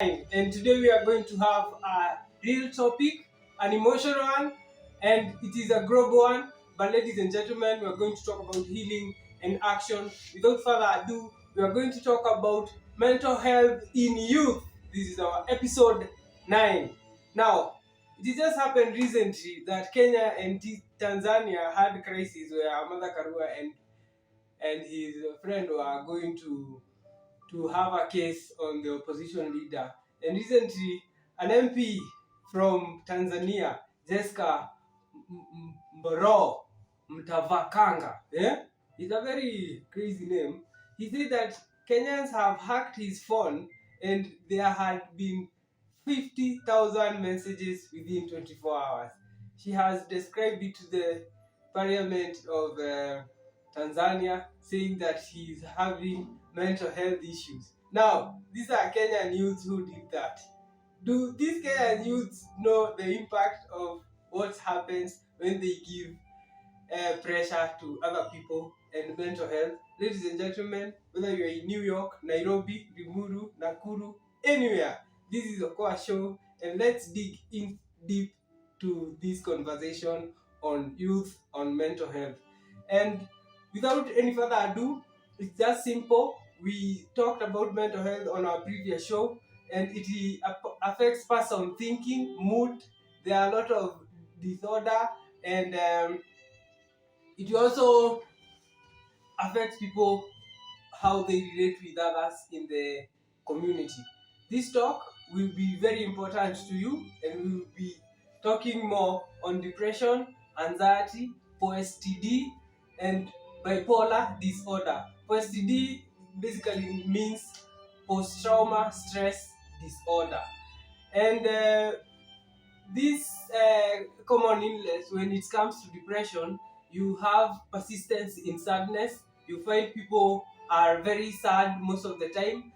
And today we are going to have a real topic, an emotional one, and it is a global one. But ladies and gentlemen, we are going to talk about healing and action. Without further ado, we are going to talk about mental health in youth. This is our episode 9. Now, it just happened recently that Kenya and Tanzania had a crisis where Amanda Karua and his friend were going to have a case on the opposition leader. And recently, an MP from Tanzania, Jessica Mboro Mtavakanga, it's a very crazy name. He said that Kenyans have hacked his phone and there had been 50,000 messages within 24 hours. She has described it to the parliament of Tanzania, saying that he is having mental health issues. Now, these are Kenyan youths who did that. Do these Kenyan youths know the impact of what happens when they give pressure to other people and mental health? Ladies and gentlemen, whether you're in New York, Nairobi, Limuru, Nakuru, anywhere, this is Okoa show, and let's dig in deep to this conversation on youth, on mental health. And without any further ado, it's just simple. We talked about mental health on our previous show, and it affects person thinking, mood. There are a lot of disorder, and it also affects people how they relate with others in the community. This talk will be very important to you, and we will be talking more on depression, anxiety, POSTD, and bipolar disorder. POSTD basically means post-trauma stress disorder. And this common illness, when it comes to depression, you have persistence in sadness. You find people are very sad most of the time.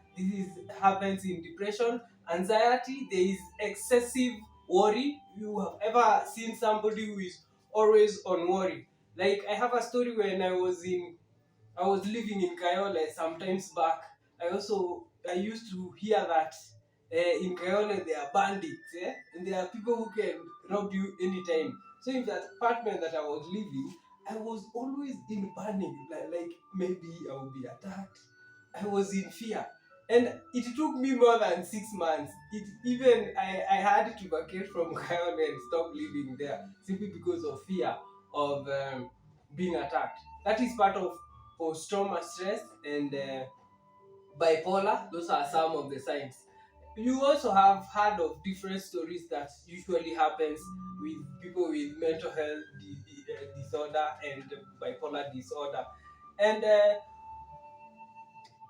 Happens in depression. Anxiety, there is excessive worry. You have ever seen somebody who is always on worry? Like, I have a story when I was living in Kayole sometimes back. I used to hear that in Kayole there are bandits, and there are people who can rob you anytime. So in that apartment that I was living, I was always in panic, like maybe I will be attacked. I was in fear, and it took me more than 6 months. I had to vacate from Kayole and stop living there simply because of fear of being attacked. That is part of post-trauma stress and bipolar. Those are some of the signs. You also have heard of different stories that usually happens with people with mental health disorder and bipolar disorder. And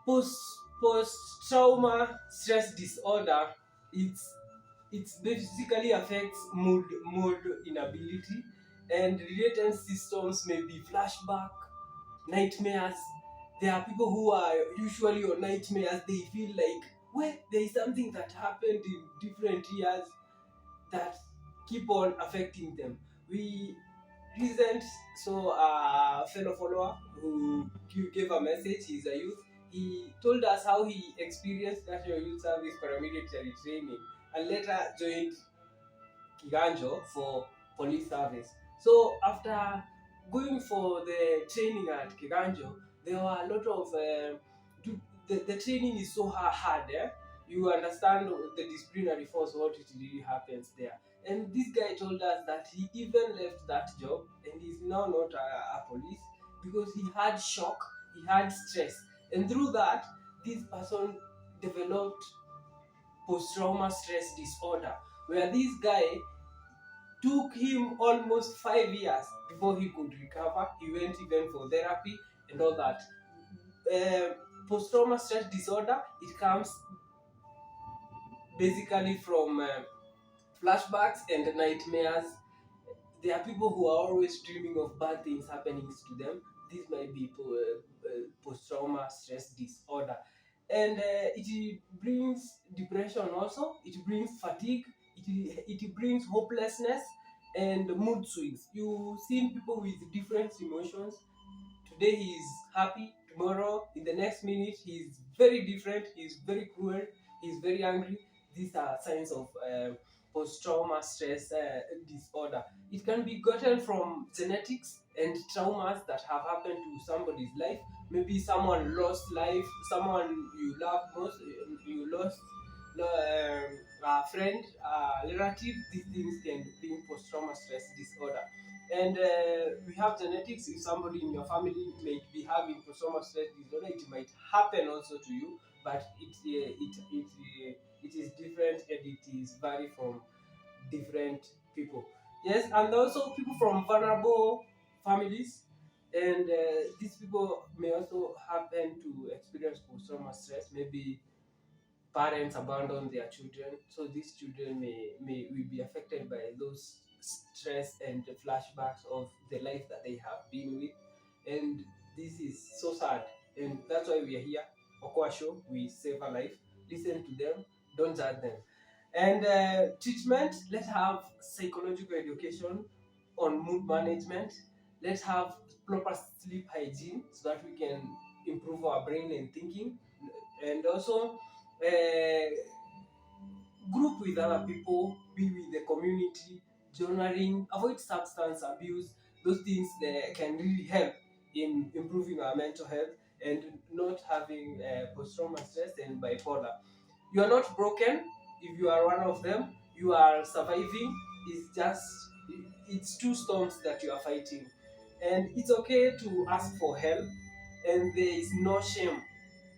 post trauma stress disorder, it's basically affects mood inability, and related systems may be flashback, nightmares. There are people who are usually on nightmares. They feel like, well, there is something that happened in different years that keep on affecting them. We recent saw a fellow follower who gave a message. He's a youth. He told us how he experienced National Youth Service paramilitary training and later joined Kiganjo for police service. So after going for the training at Kiganjo, there were a lot of the training is so hard. You understand the disciplinary force, what it really happens there. And this guy told us that he even left that job and is now not a police because he had shock, he had stress, and through that, this person developed post-trauma stress disorder, where this guy took him almost 5 years before he could recover. He went even for therapy and all that. Post-trauma stress disorder, it comes basically from flashbacks and nightmares. There are people who are always dreaming of bad things happening to them. This might be post-trauma stress disorder. And it brings depression also, it brings fatigue, it brings hopelessness and mood swings. You've seen people with different emotions. Today he is happy, tomorrow, in the next minute, he is very different, he is very cruel, he is very angry. these are signs of post-trauma stress disorder. It can be gotten from genetics and traumas that have happened to somebody's life. Maybe someone lost life, someone you love most, you lost a friend, a relative. These things can bring post-trauma stress disorder. And we have genetics. If somebody in your family may be having post-trauma stress disorder, it might happen also to you, but it is different and it is vary from different people. Yes, and also people from vulnerable families, and these people may also happen to experience post-trauma stress. Maybe parents abandon their children, so these children may will be affected by those stress and the flashbacks of the life that they have been with, and this is so sad. And that's why we are here. Okoa show, we save a life. Listen to them, don't judge them. And treatment, let's have psychological education on mood management. Let's have proper sleep hygiene so that we can improve our brain and thinking. And also group with other people, be with the community, journaling, avoid substance abuse. Those things that can really help in improving our mental health and not having post-trauma stress and bipolar. You are not broken if you are one of them. You are surviving. It's two storms that you are fighting, and it's okay to ask for help. And there is no shame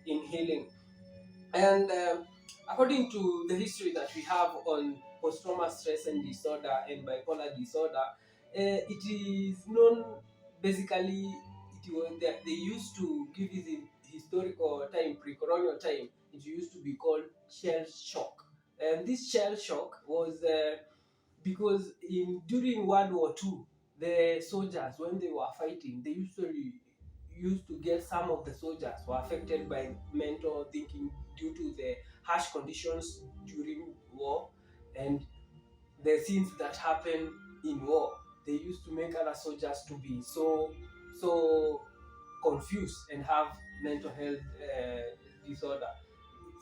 in healing. And according to the history that we have on post-trauma stress and disorder and bipolar disorder, it is known basically. It was they used to give it in historical time, pre-colonial time. It used to be called shell shock, and this shell shock was because in during World War II, the soldiers when they were fighting, they usually used to get some of the soldiers were affected by mental thinking due to the harsh conditions during war and the things that happen in war. They used to make other soldiers to be so confused and have mental health disorder.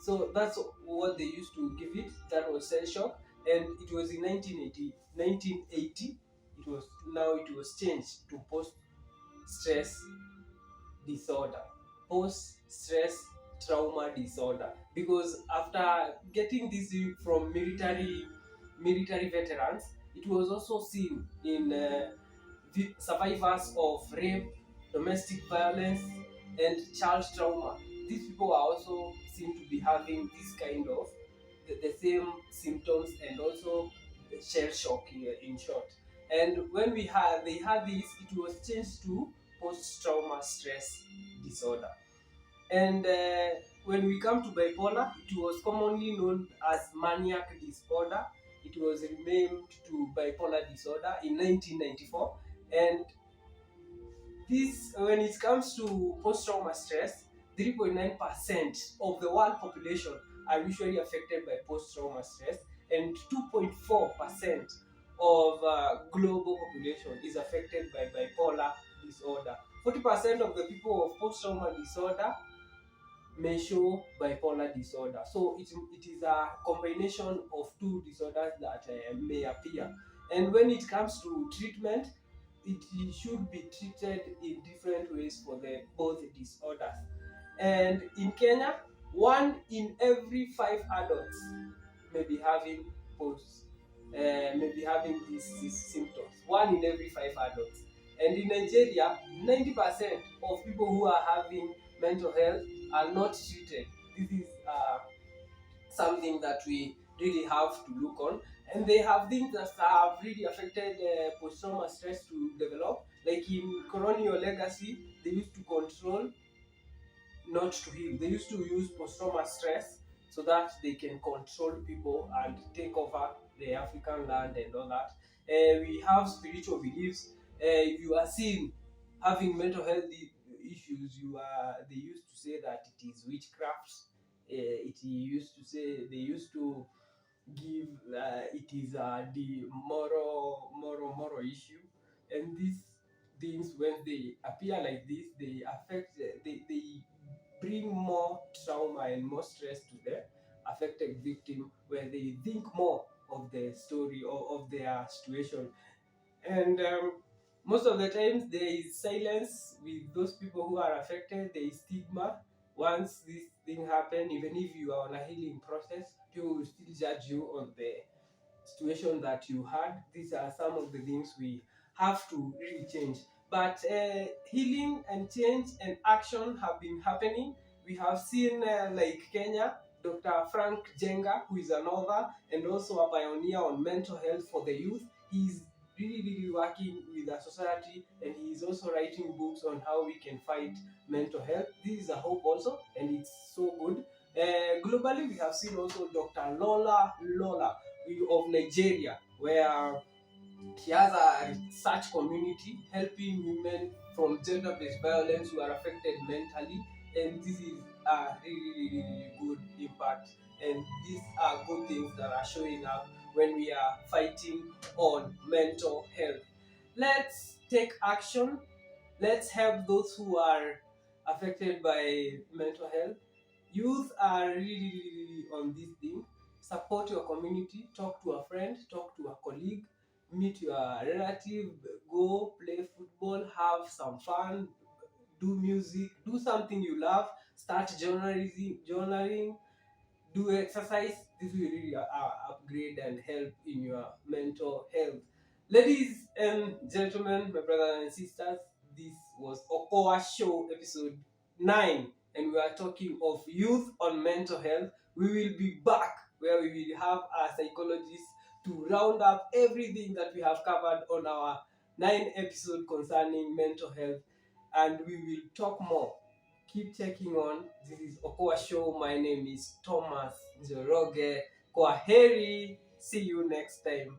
So that's what they used to give it. That was cell shock, and it was in 1980. It was changed to post stress disorder, post stress trauma disorder, because after getting this from military veterans, it was also seen in survivors of rape, domestic violence, and child trauma. These people are also seen to be having this kind of the same symptoms and also shell shock in short. And when they had this, it was changed to post-trauma stress disorder. And when we come to bipolar, it was commonly known as maniac disorder. It was renamed to bipolar disorder in 1994. And this, when it comes to post-trauma stress, 3.9% of the world population are usually affected by post-trauma stress, and 2.4% of global population is affected by bipolar disorder. 40% of the people of post-trauma disorder may show bipolar disorder. So it is a combination of two disorders that may appear. And when it comes to treatment, it should be treated in different ways for the both disorders. And in Kenya, 1 in every 5 adults may be having these symptoms. 1 in every 5 adults. And in Nigeria, 90% of people who are having mental health are not treated. This is something that we really have to look on. And they have things that have really affected post-trauma stress to develop. Like in colonial legacy, they used to control, not to heal. They used to use post-trauma stress so that they can control people and take over the African land and all that. We have spiritual beliefs. If you are seen having mental health issues, they used to say that it is witchcraft. They used to give it is the moral issue, and these things when they appear like this, they affect they bring more trauma and more stress to them. affected victim, where they think more of the story or of their situation. And most of the times there is silence with those people who are affected. There is stigma. Once this thing happen, even if you are on a healing process, people will still judge you on the situation that you had. These are some of the things we have to really change. But healing and change and action have been happening. We have seen like Kenya, Dr. Frank Jenga, who is an author and also a pioneer on mental health for the youth. He's really working with the society, and he is also writing books on how we can fight mental health. This is a hope also, and it's so good. Globally, we have seen also Dr. Lola of Nigeria, where she has a research community helping women from gender-based violence who are affected mentally, and this is a really good impact. And these are good things that are showing up when we are fighting on mental health. Let's take action. Let's help those who are affected by mental health. Youth are really on this thing. Support your community, talk to a friend, talk to a colleague, meet your relative, go play football, have some fun, do music, do something you love, start journaling, do exercise. This will really upgrade and help in your mental health. Ladies and gentlemen, my brothers and sisters, this was Okoa Show episode 9, and we are talking of youth on mental health. We will be back where we will have our psychologist to round up everything that we have covered on our 9 episode concerning mental health, and we will talk more. Keep checking on. This is Okoa Show. My name is Thomas Njoroge. Kwaheri. See you next time.